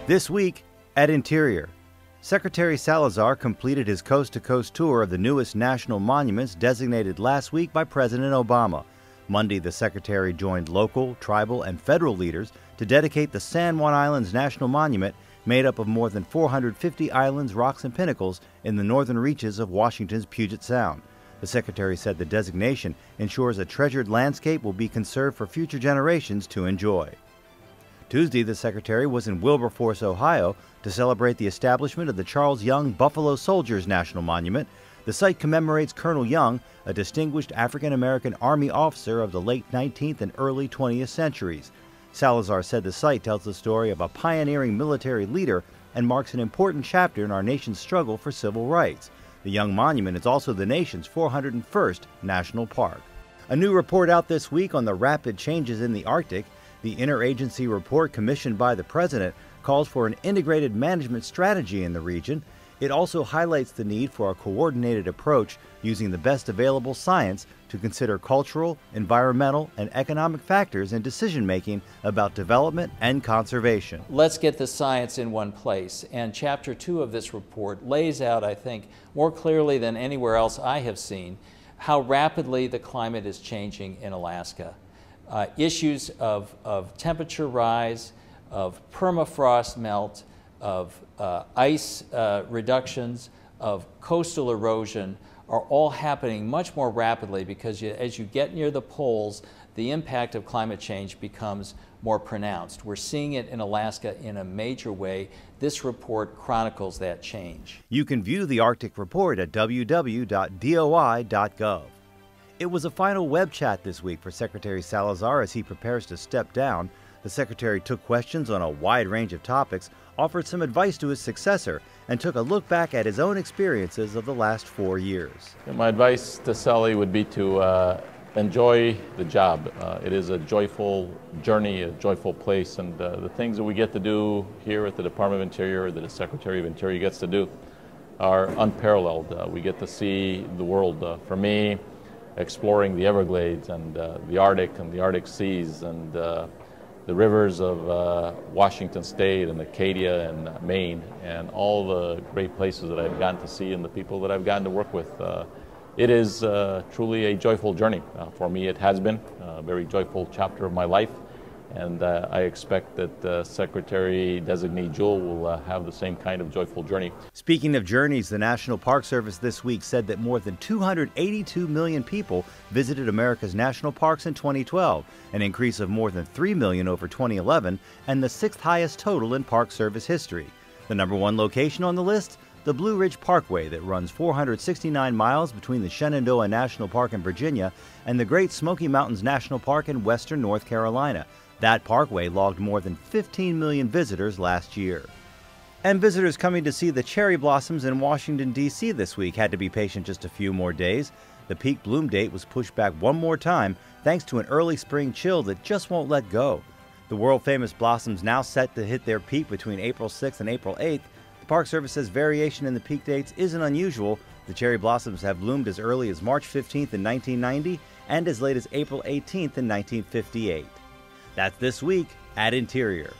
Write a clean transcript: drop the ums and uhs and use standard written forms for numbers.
This week at Interior, Secretary Salazar completed his coast-to-coast tour of the newest national monuments designated last week by President Obama. Monday, the Secretary joined local, tribal, and federal leaders to dedicate the San Juan Islands National Monument, made up of more than 450 islands, rocks, and pinnacles in the northern reaches of Washington's Puget Sound. The Secretary said the designation ensures a treasured landscape will be conserved for future generations to enjoy. Tuesday, the Secretary was in Wilberforce, Ohio, to celebrate the establishment of the Charles Young Buffalo Soldiers National Monument. The site commemorates Colonel Young, a distinguished African-American Army officer of the late 19th and early 20th centuries. Salazar said the site tells the story of a pioneering military leader and marks an important chapter in our nation's struggle for civil rights. The Young Monument is also the nation's 401st national park. A new report out this week on the rapid changes in the Arctic. The interagency report commissioned by the President calls for an integrated management strategy in the region. It also highlights the need for a coordinated approach using the best available science to consider cultural, environmental, and economic factors in decision-making about development and conservation. Let's get the science in one place. And Chapter 2 of this report lays out, I think, more clearly than anywhere else I have seen, how rapidly the climate is changing in Alaska. Issues of temperature rise, of permafrost melt, of ice reductions, of coastal erosion are all happening much more rapidly because as you get near the poles, the impact of climate change becomes more pronounced. We're seeing it in Alaska in a major way. This report chronicles that change. You can view the Arctic report at www.doi.gov. It was a final web chat this week for Secretary Salazar as he prepares to step down. The Secretary took questions on a wide range of topics, offered some advice to his successor, and took a look back at his own experiences of the last 4 years. My advice to Sally would be to enjoy the job. It is a joyful journey, a joyful place, and the things that we get to do here at the Department of Interior, that the Secretary of Interior gets to do, are unparalleled. We get to see the world. For me, exploring the Everglades and the Arctic and the Arctic seas and the rivers of Washington State and Acadia and Maine and all the great places that I've gotten to see and the people that I've gotten to work with. It is truly a joyful journey. For me, it has been a very joyful chapter of my life, and I expect that Secretary-designee Jewell will have the same kind of joyful journey. Speaking of journeys, the National Park Service this week said that more than 282 million people visited America's national parks in 2012, an increase of more than 3 million over 2011, and the sixth highest total in Park Service history. The number one location on the list? The Blue Ridge Parkway that runs 469 miles between the Shenandoah National Park in Virginia and the Great Smoky Mountains National Park in western North Carolina. That parkway logged more than 15 million visitors last year. And visitors coming to see the cherry blossoms in Washington, D.C. this week had to be patient just a few more days. The peak bloom date was pushed back one more time thanks to an early spring chill that just won't let go. The world-famous blossoms now set to hit their peak between April 6th and April 8th. The Park Service says variation in the peak dates isn't unusual. The cherry blossoms have bloomed as early as March 15th in 1990 and as late as April 18th in 1958. That's This Week at Interior.